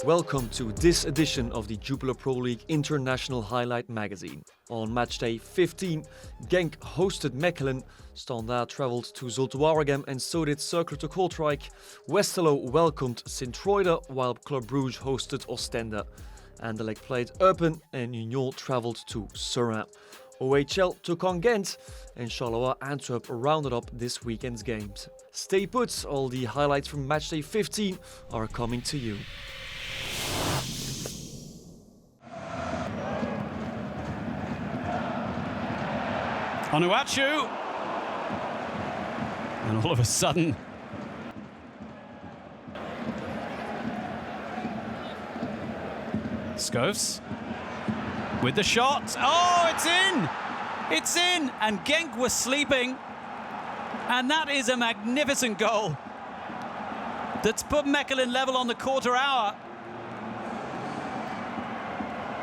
Welcome to this edition of the Jupiler Pro League International Highlight Magazine. On matchday 15, Genk hosted Mechelen, Standaard travelled to Zulte Waregem and so did Cercle to Kortrijk. Westerlo welcomed Sint-Truiden while Club Brugge hosted Oostende. Anderlecht played Eupen and Union travelled to Seraing. OHL took on Ghent and Charleroi Antwerp rounded up this weekend's games. Stay put, all the highlights from matchday 15 are coming to you. Onuachu, and all of a sudden Schoofs with the shot. Oh, it's in! It's in! And Genk was sleeping. And that is a magnificent goal that's put Mechelen level on the quarter hour.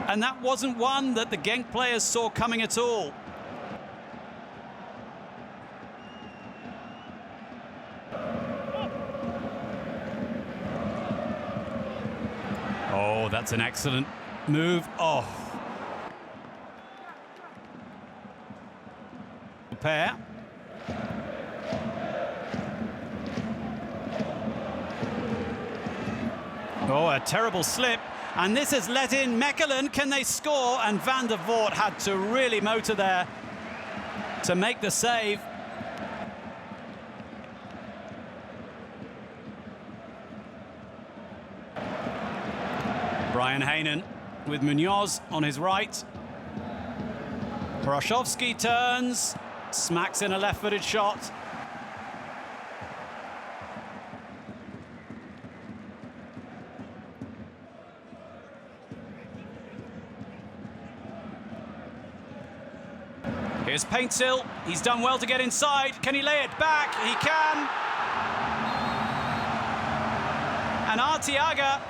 And that wasn't one that the Genk players saw coming at all. Oh, that's an excellent move. Oh. Pair. Oh, a terrible slip. And this has let in Mechelen. Can they score? And Van der Voort had to really motor there to make the save. Brian Haynen with Munoz on his right. Braszowski turns, smacks in a left-footed shot. Here's Paintsill. He's done well to get inside. Can he lay it back? He can. And Arteaga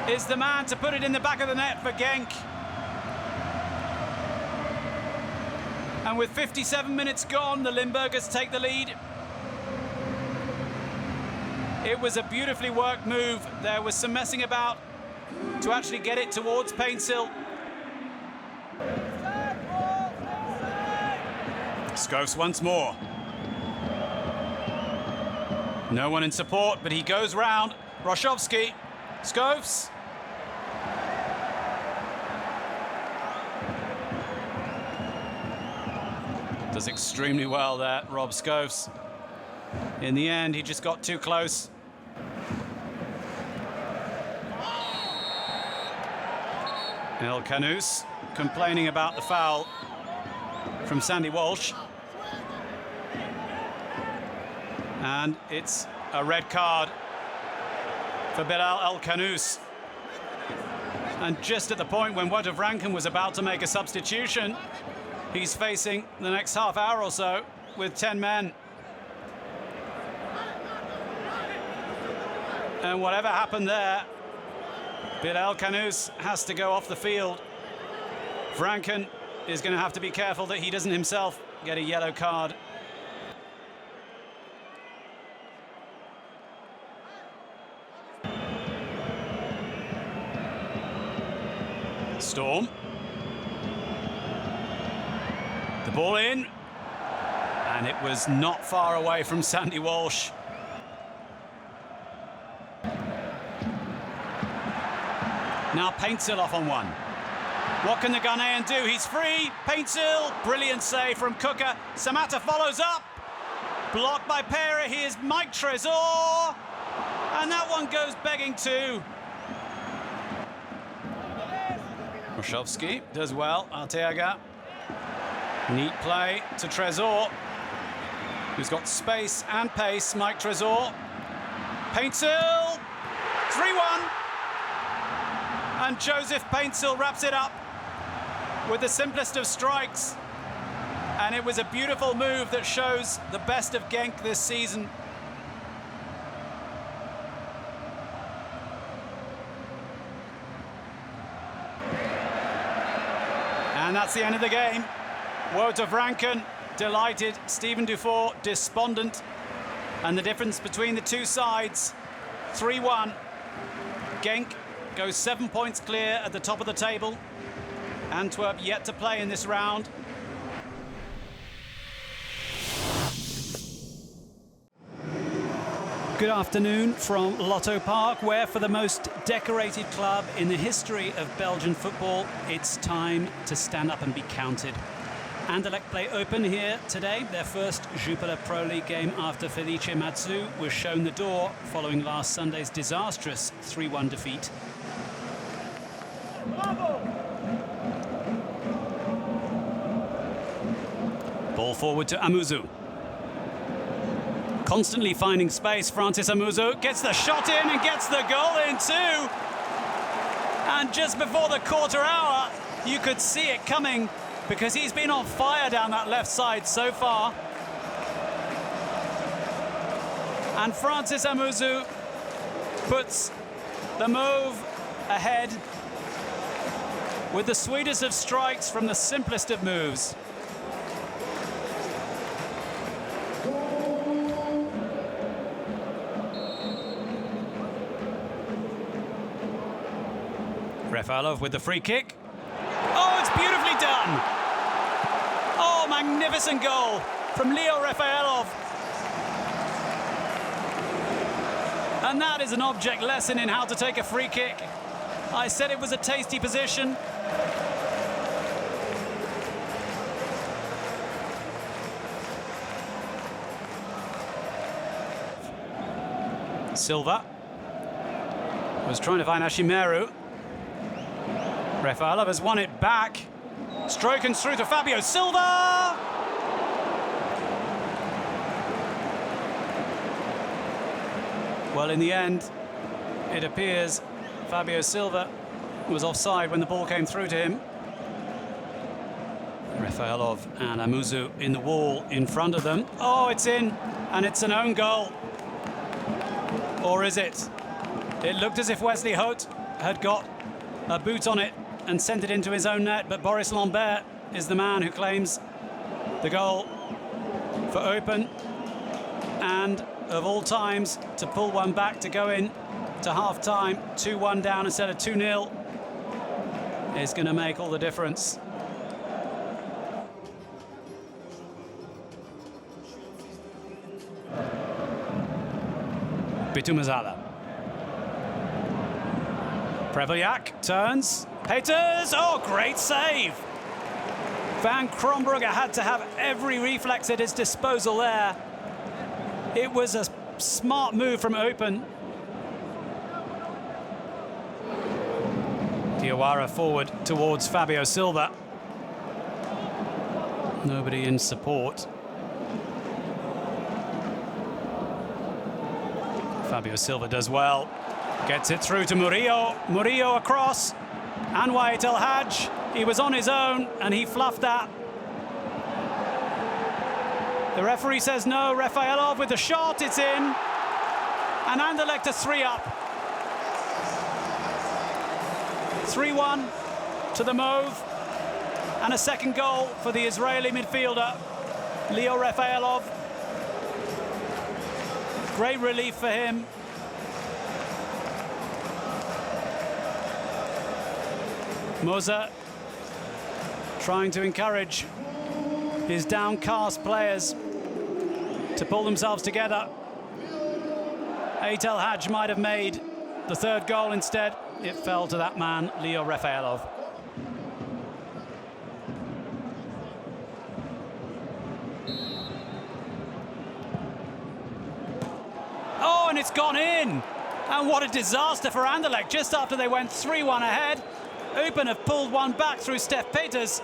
is the man to put it in the back of the net for Genk. And with 57 minutes gone, the Limburgers take the lead. It was a beautifully worked move. There was some messing about to actually get it towards Paintsill. Schoofs once more. No one in support, but he goes round. Braszowski. Schoofs. Does extremely well there, Rob Schoofs. In the end, he just got too close. El Canus complaining about the foul from Sandy Walsh. And it's a red card for Bilal El Canus. And just at the point when Wout of Rankin was about to make a substitution, he's facing the next half hour or so with 10 men. And whatever happened there, Bilal Canus has to go off the field. Rankin is going to have to be careful that he doesn't himself get a yellow card. Storm. The ball in, and it was not far away from Sandy Walsh. Now Paintsill off on one. What can the Ghanaian do? He's free. Paintsill, brilliant save from Cooker. Samatta follows up. Blocked by Pera. Here's Mike Trésor. And that one goes begging too. Braszowski does well. Arteaga. Neat play to Trésor, who's got space and pace. Mike Trésor. Paintsill. 3-1. And Joseph Paintsill wraps it up with the simplest of strikes. And it was a beautiful move that shows the best of Genk this season. And that's the end of the game. Wout of Rankin delighted, Stephen Dufour despondent. And the difference between the two sides, 3-1. Genk goes 7 points clear at the top of the table. Antwerp yet to play in this round. Good afternoon from Lotto Park, where for the most decorated club in the history of Belgian football, it's time to stand up and be counted. Anderlecht play Eupen here today, their first Jupiler Pro League game after Felice Matsu was shown the door following last Sunday's disastrous 3-1 defeat. Ball forward to Amuzu. Constantly finding space, Francis Amuzu gets the shot in and gets the goal in too. And just before the quarter hour, you could see it coming because he's been on fire down that left side so far. And Francis Amuzu puts the Mauve ahead with the sweetest of strikes from the simplest of moves. Rafaelov with the free kick. Oh, it's beautifully done! Oh, magnificent goal from Leo Rafaelov. And that is an object lesson in how to take a free kick. I said it was a tasty position. Silva was trying to find Ashimeru. Rafaelov has won it back. Stroken through to Fabio Silva. Well, in the end, it appears Fabio Silva was offside when the ball came through to him. Rafaelov and Amuzu in the wall in front of them. Oh, it's in, and it's an own goal. Or is it? It looked as if Wesley Hout had got a boot on it and sent it into his own net, but Boris Lambert is the man who claims the goal for Eupen. And of all times, to pull one back to go in to half-time, 2-1 down instead of 2-0, is going to make all the difference. Bitumazala. Preveljak turns. Peters, oh, great save. Van Krombrugge had to have every reflex at his disposal there. It was a smart move from Eupen. Diawara forward towards Fabio Silva. Nobody in support. Fabio Silva does well. Gets it through to Murillo. Murillo across. Anwar El Hadj. He was on his own and he fluffed that. The referee says no. Rafaelov with the shot. It's in. And Anderlecht are 3 up. 3-1 to the Mauve. And a second goal for the Israeli midfielder, Leo Rafaelov. Great relief for him. Moser trying to encourage his downcast players to pull themselves together. El Hadj might have made the third goal instead. It fell to that man, Leo Rafaelov. Oh, and it's gone in. And what a disaster for Anderlecht just after they went 3-1 ahead. Eupen have pulled one back through Stef Peters.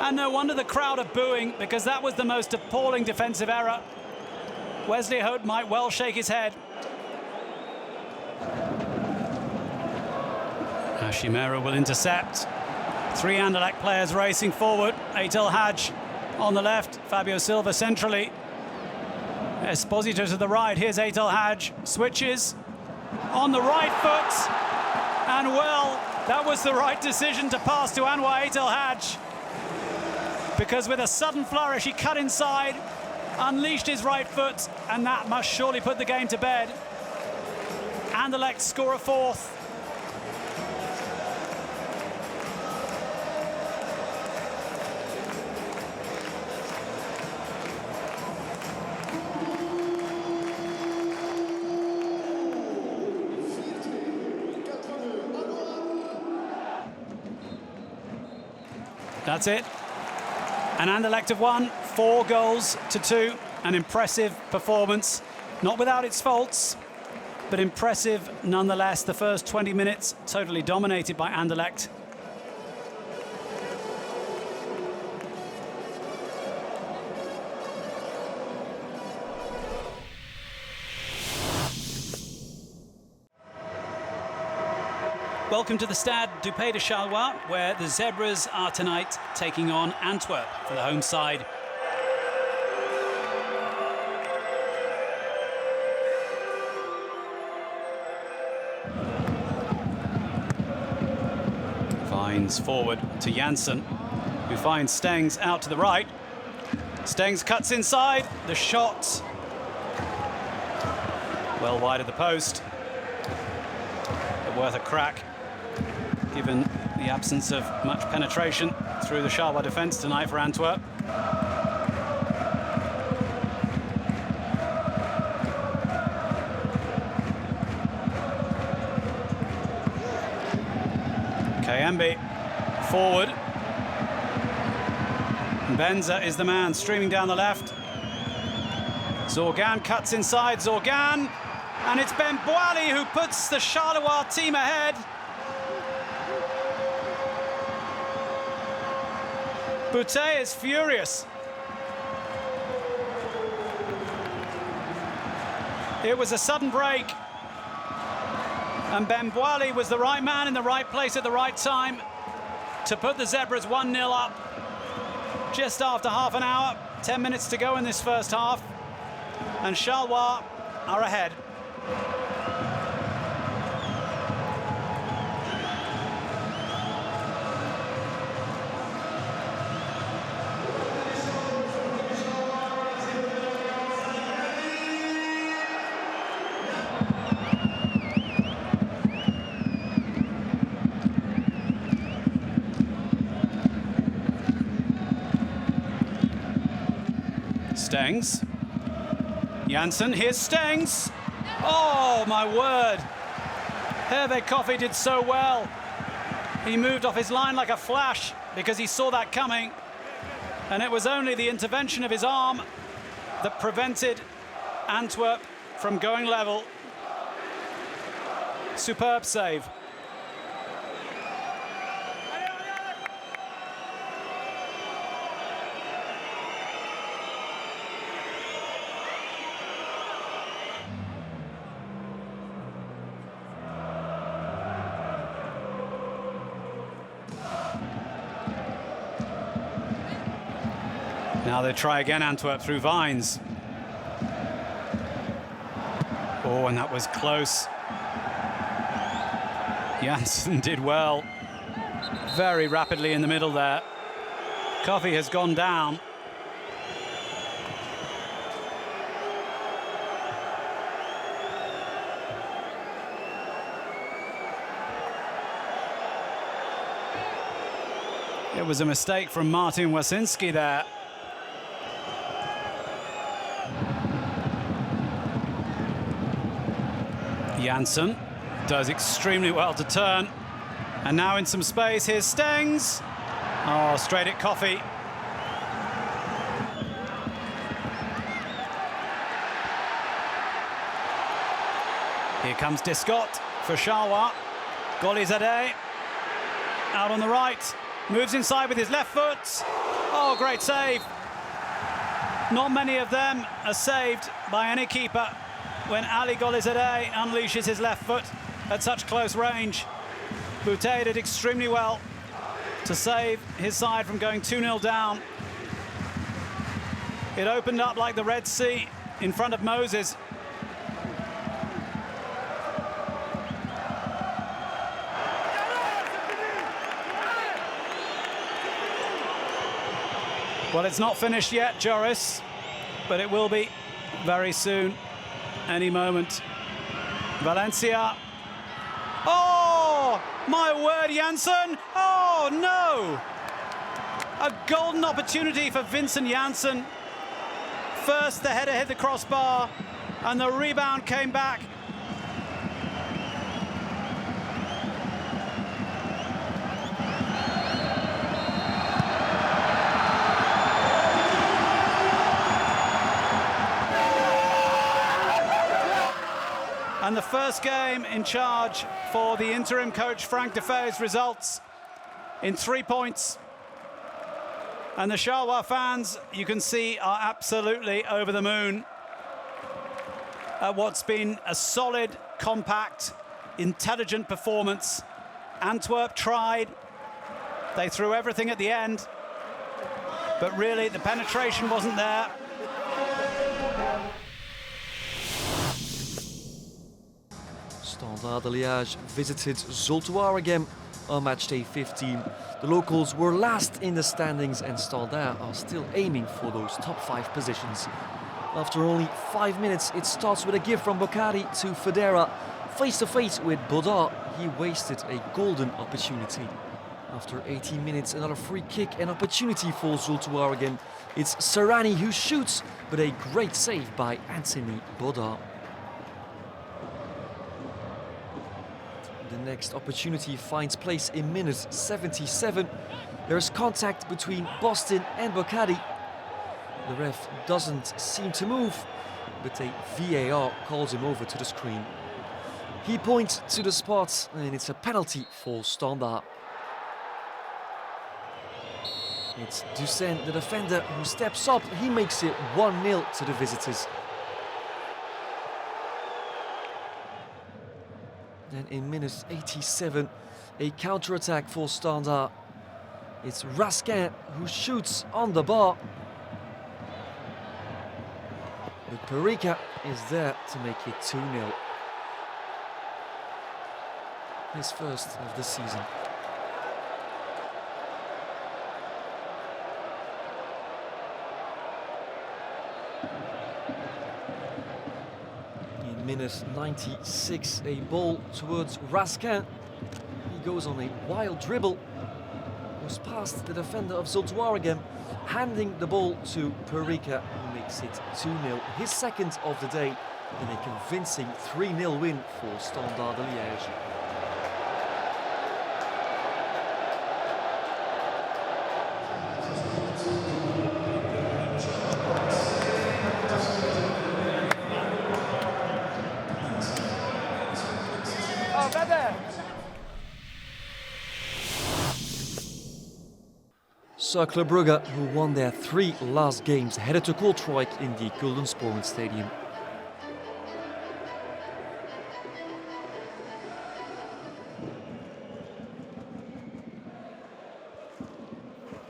And no wonder the crowd are booing, because that was the most appalling defensive error. Wesley Hout might well shake his head. Ashimeru will intercept. 3 Anderlecht players racing forward. El Hadj on the left, Fabio Silva centrally. Esposito to the right. Here's El Hadj. Switches on the right foot. And well, that was the right decision to pass to Anwar El Hadj. Because with a sudden flourish, he cut inside, unleashed his right foot, and that must surely put the game to bed. Anderlecht score a fourth. That's it. And Anderlecht have won 4 goals to 2. An impressive performance, not without its faults, but impressive nonetheless. The first 20 minutes totally dominated by Anderlecht. Welcome to the Stade de Charleroi, where the Zebras are tonight taking on Antwerp for the home side. Finds forward to Janssen, who finds Stengs out to the right. Stengs cuts inside, the shot well wide of the post, but worth a crack, given the absence of much penetration through the Charleroi defence tonight for Antwerp. Kayembe forward. Benza is the man streaming down the left. Zorgan cuts inside, Zorgan, and it's Ben Boali who puts the Charleroi team ahead. Boutet is furious. It was a sudden break, and Ben Boali was the right man in the right place at the right time to put the Zebras 1-0 up just after half an hour. 10 minutes to go in this first half, and Charleroi are ahead. Stengs. Janssen, here's Stengs. Oh, my word. Hervé Coffey did so well. He moved off his line like a flash because he saw that coming. And it was only the intervention of his arm that prevented Antwerp from going level. Superb save. Now they try again, Antwerp, through Vines. Oh, and that was close. Janssen did well. Very rapidly in the middle there. Coffey has gone down. It was a mistake from Martin Wasinski there. Janssen does extremely well to turn, and now in some space, here's Stengs. Oh, straight at Coffey. Here comes Descott for Charleroi. Golizadeh out on the right, moves inside with his left foot. Oh, great save. Not many of them are saved by any keeper when Ali Golizadeh unleashes his left foot at such close range. Boutet did extremely well to save his side from going 2-0 down. It opened up like the Red Sea in front of Moses. Well, it's not finished yet, Joris, but it will be very soon. Any moment. Valencia. Oh, my word, Janssen. Oh, no. A golden opportunity for Vincent Janssen. First, the header hit the crossbar, and the rebound came back. And the first game in charge for the interim coach Frank de Fey's results in 3 points. And the Charleroi fans, you can see, are absolutely over the moon at what's been a solid, compact, intelligent performance. Antwerp tried. They threw everything at the end. But really, the penetration wasn't there. Standard de Liége visited Zulte Waregem on matchday 15. The locals were last in the standings and Standard are still aiming for those top 5 positions. After only 5 minutes, it starts with a give from Bocari to Federa. Face to face with Bodard, he wasted a golden opportunity. After 18 minutes, another free kick, an opportunity for Zulte Waregem. It's Seraing who shoots, but a great save by Anthony Bodard. The next opportunity finds place in minute 77. There is contact between Boston and Bocari. The ref doesn't seem to move, but a VAR calls him over to the screen. He points to the spot and it's a penalty for Standard. It's Ducen, the defender, who steps up. He makes it 1-0 to the visitors. Then in minute 87, a counter-attack for Standard. It's Raskin who shoots on the bar. But Perica is there to make it 2-0. His first of the season. Minute 96, a ball towards Raskin. He goes on a wild dribble, goes past the defender of Zulte Waregem, handing the ball to Perica, who makes it 2-0, his second of the day, and a convincing 3-0 win for Standard de Liége. Cercle Brugge, who won their 3 last games, headed to Kortrijk in the Golden Sporen Stadium.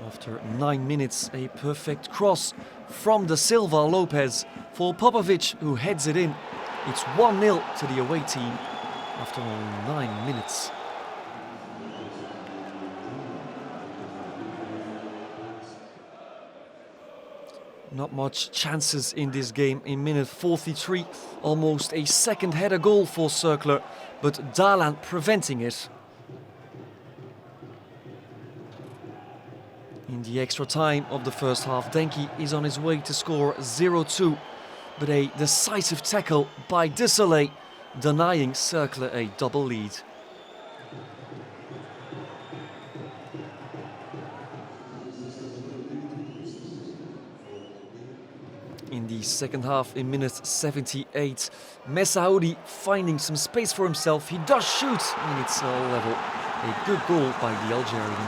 After 9 minutes, a perfect cross from the Silva Lopez for Popovic, who heads it in. It's 1-0 to the away team after only 9 minutes. Not much chances in this game. In minute 43, almost a second header goal for Cercle, but Dalan preventing it. In the extra time of the first half, Denki is on his way to score 0-2, but a decisive tackle by Desolé, denying Cercle a double lead. In the second half, in minute 78, Messaoudi finding some space for himself. He does shoot, and it's level. A good goal by the Algerian.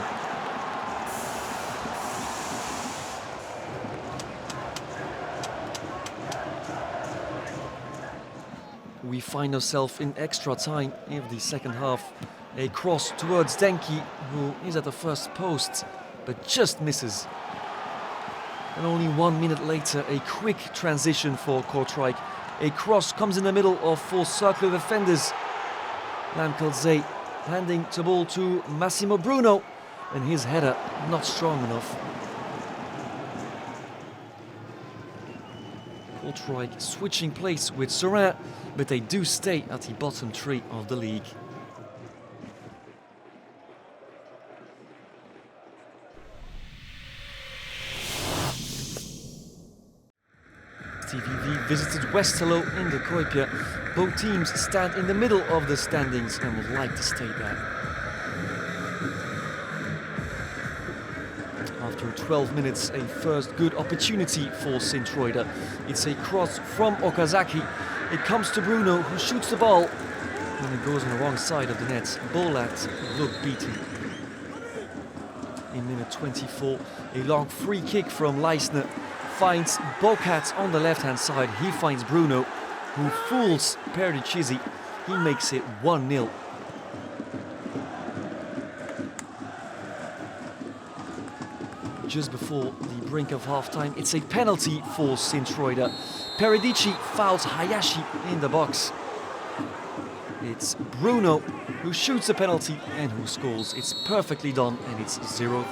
We find ourselves in extra time of the second half. A cross towards Denki, who is at the first post, but just misses. And only 1 minute later, a quick transition for Kortrijk. A cross comes in the middle of 4 Cercle defenders. Lamkelzee handing the ball to Massimo Bruno, and his header not strong enough. Kortrijk switching place with Seraing, but they do stay at the bottom three of the league. STVV visited Westerlo in the Kuipje. Both teams stand in the middle of the standings and would like to stay there. After 12 minutes, a first good opportunity for Sint-Truiden. It's a cross from Okazaki. It comes to Bruno, who shoots the ball. And it goes on the wrong side of the net. Bolat looked beaten. In minute 24, a long free kick from Leisner finds Bokat on the left-hand side. He finds Bruno, who fools Perdicizzi. He makes it 1-0. Just before the brink of half-time, it's a penalty for Sint-Truiden. Peredici fouls Hayashi in the box. It's Bruno who shoots the penalty and who scores. It's perfectly done and it's 0-2.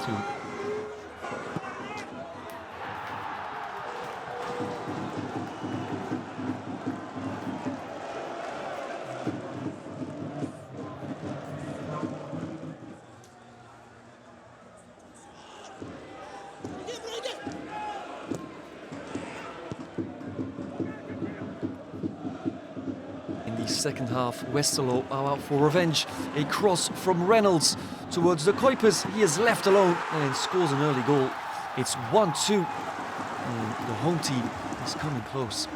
Second half, Westerlo are out for revenge. A cross from Reynolds towards the Kuipers. He is left alone and scores an early goal. It's 1-2 and the home team is coming close.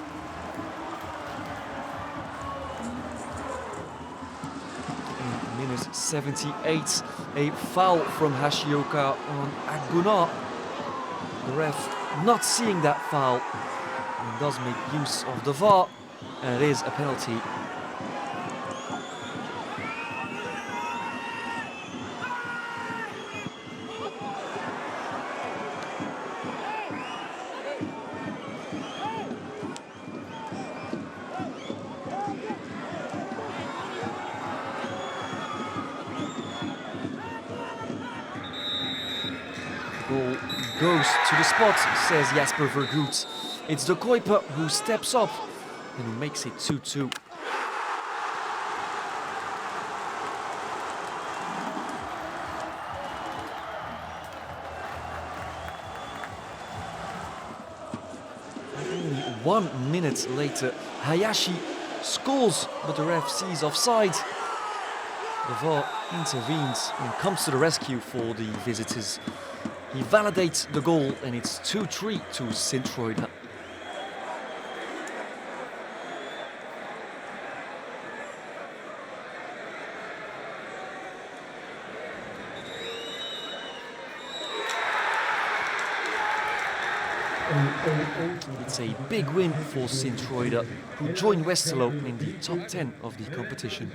In minute 78, a foul from Hashioka on Agbuna. The ref not seeing that foul and does make use of the VAR, and it is a penalty. Goal goes to the spot, says Jasper Vergoet. It's the Kuiper who steps up and who makes it 2-2. Only 1 minute later, Hayashi scores, but the ref sees offside. The VAR intervenes and comes to the rescue for the visitors. He validates the goal and it's 2-3 to Sint-Truiden. It's a big win for Sint-Truiden, who join Westerlo in the top 10 of the competition.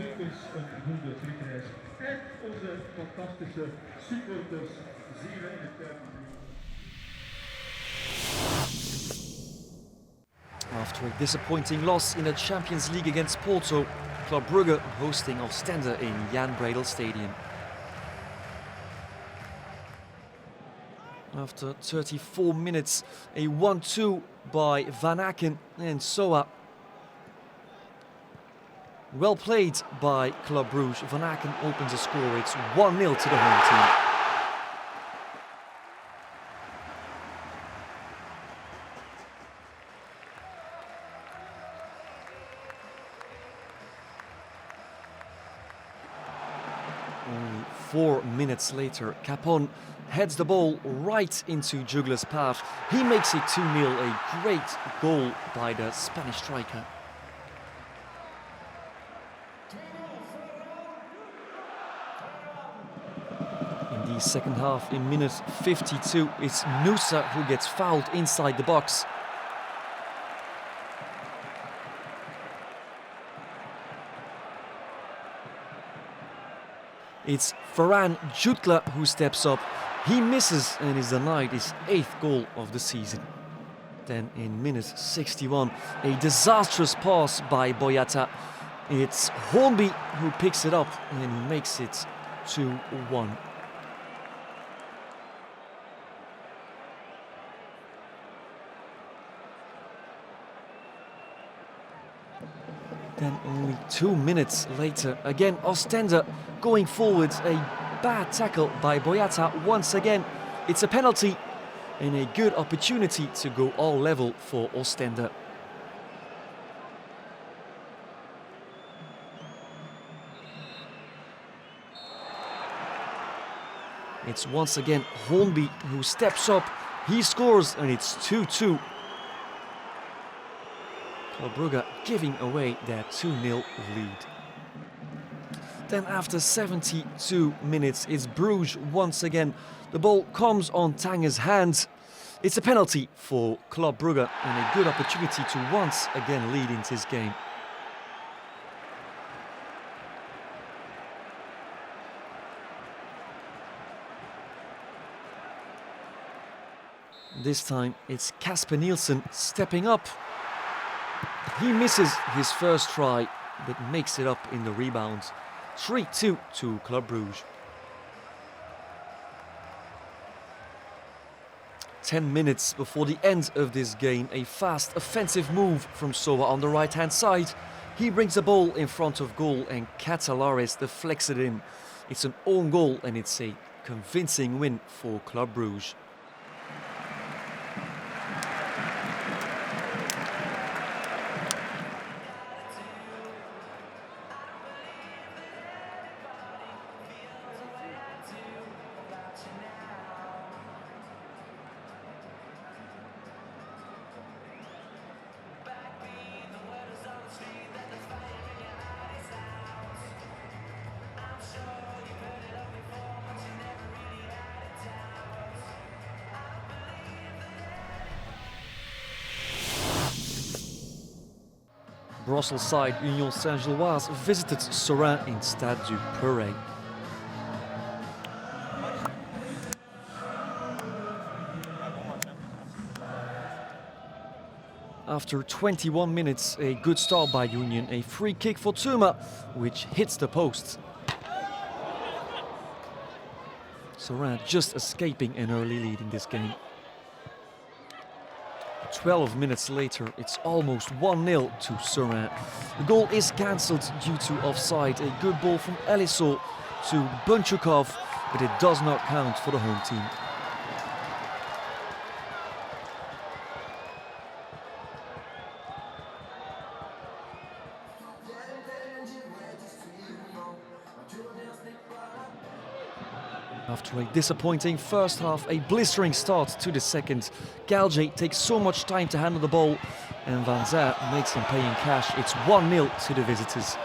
After a disappointing loss in the Champions League against Porto, Club Brugge hosting Oostende in Jan Breydel Stadium. After 34 minutes, a 1-2 by Van Aken and Soa. Well played by Club Brugge. Van Aken opens the score. It's 1-0 to the home team. Only 4 minutes later, Capon heads the ball right into Jugler's path. He makes it 2-0, a great goal by the Spanish striker. In the second half, in minute 52, it's Nusa who gets fouled inside the box. It's Ferran Jutla who steps up. He misses and is denied his 8th goal of the season. Then in minute 61, a disastrous pass by Boyata. It's Hornby who picks it up and makes it 2-1. Then only 2 minutes later, again Oostende going forward. A bad tackle by Boyata once again. It's a penalty and a good opportunity to go all level for Oostende. It's once again Hornby who steps up. He scores and it's 2-2. Club Brugge giving away their 2-0 lead. Then after 72 minutes, it's Bruges once again. The ball comes on Tanger's hand. It's a penalty for Club Brugge and a good opportunity to once again lead in this game. This time it's Kasper Nielsen stepping up. He misses his first try, but makes it up in the rebound. 3-2 to Club Brugge. 10 minutes before the end of this game, a fast offensive move from Soa on the right-hand side. He brings the ball in front of goal and Catalares deflects it in. It's an own goal and it's a convincing win for Club Brugge. Brussels side Union Saint-Gilloise visited Seraing in Stade du Perret. After 21 minutes, a good start by Union, a free kick for Tuma, which hits the post. Seraing just escaping an early lead in this game. 12 minutes later, it's almost 1-0 to Seraing. The goal is cancelled due to offside. A good ball from Eliso to Bunchukov, but it does not count for the home team. After a disappointing first half, a blistering start to the second. Galje takes so much time to handle the ball, and Van Zer makes them pay in cash. It's 1-0 to the visitors.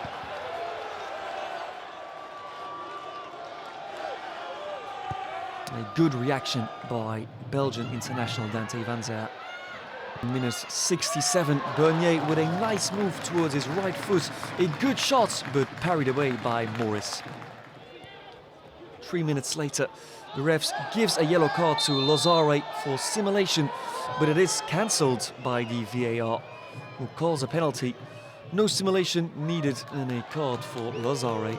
A good reaction by Belgian international Dante Van Zer. Minute 67, Bernier with a nice move towards his right foot. A good shot, but parried away by Morris. 3 minutes later, the refs gives a yellow card to Lazare for simulation, but it is cancelled by the VAR, who calls a penalty. No simulation needed and a card for Lazare.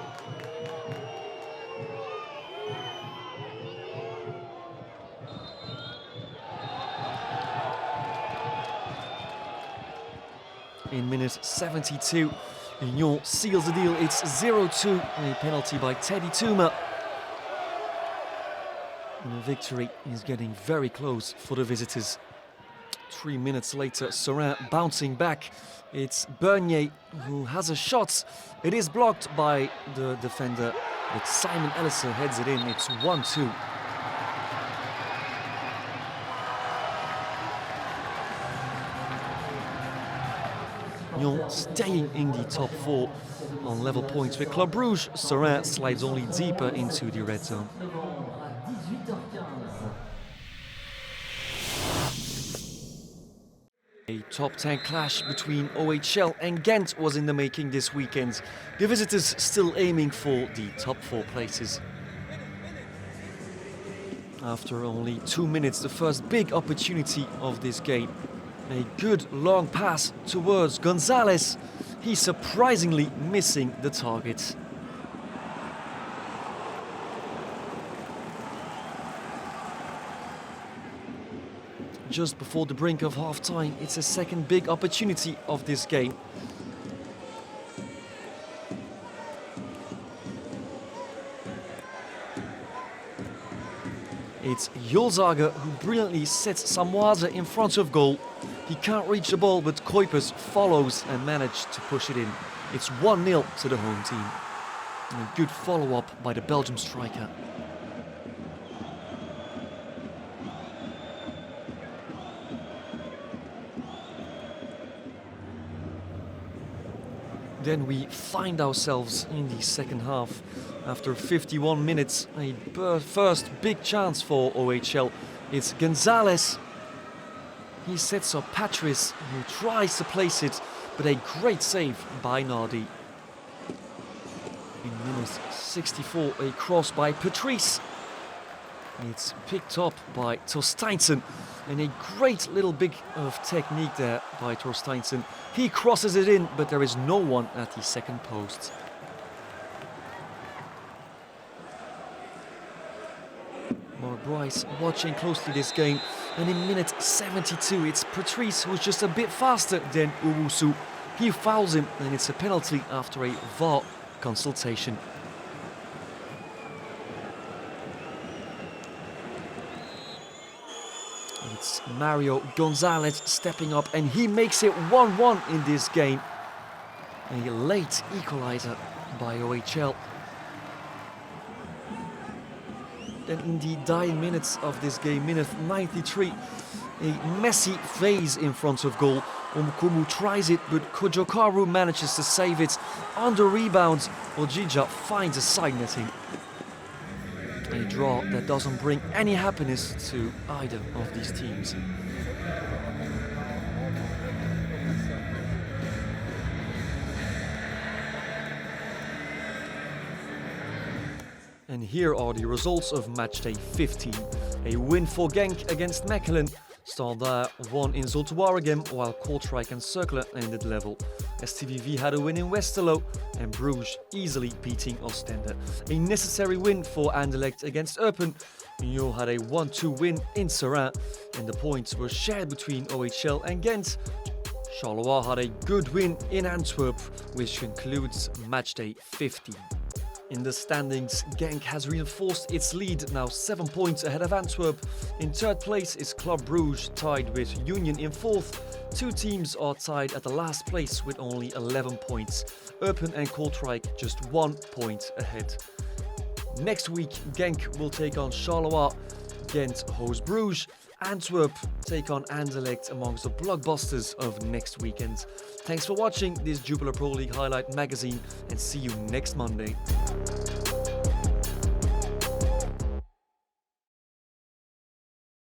In minute 72, Union seals the deal. It's 0-2, a penalty by Teddy Tuma. And the victory is getting very close for the visitors. 3 minutes later, Seraing bouncing back. It's Bernier who has a shot. It is blocked by the defender, but Simon Ellison heads it in. It's 1-2. Union staying in the top four on level points with Club Brugge. Seraing slides only deeper into the red zone. A top 10 clash between OHL and Ghent was in the making this weekend. The visitors still aiming for the top 4 places. After only 2 minutes, the first big opportunity of this game. A good long pass towards Gonzalez. He's surprisingly missing the target. Just before the brink of half-time, it's a second big opportunity of this game. It's Julzager who brilliantly sets Samoise in front of goal. He can't reach the ball, but Kuipers follows and manages to push it in. It's 1-0 to the home team. And a good follow-up by the Belgium striker. Then we find ourselves in the second half. After 51 minutes, a first big chance for OHL. It's Gonzalez. He sets up Patrice, who tries to place it, but a great save by Nardi. In minute 64, a cross by Patrice. It's picked up by Torsteinsen, and a great little bit of technique there by Torsteinsen. He crosses it in, but there is no one at the second post. Mark Bryce watching closely this game, and in minute 72 it's Patrice who's just a bit faster than Owusu. He fouls him, and it's a penalty after a VAR consultation. It's Mario Gonzalez stepping up, and he makes it 1-1 in this game. A late equalizer by OHL. Then in the dying minutes of this game, minute 93, a messy phase in front of goal. Omkumu tries it, but Kojokaru manages to save it. On the rebound, Ojija finds a side netting. A draw that doesn't bring any happiness to either of these teams. And here are the results of matchday 15. A win for Genk against Mechelen. Standaard won in Zulte Waregem, while Kortrijk and Cercle ended level. STVV had a win in Westerlo, and Brugge easily beating Oostende. A necessary win for Anderlecht against Eupen. Union had a 1-2 win in Seraing, and the points were shared between OHL and Gent. Charleroi had a good win in Antwerp, which concludes matchday 15. In the standings, Genk has reinforced its lead, now 7 points ahead of Antwerp. In third place is Club Brugge, tied with Union in fourth. Two teams are tied at the last place with only 11 points. Eupen and Kortrijk just 1 point ahead. Next week, Genk will take on Charleroi, Gent hosts Brugge, Antwerp take on Anderlecht amongst the blockbusters of next weekend. Thanks for watching this Jupiler Pro League Highlight magazine, and see you next Monday.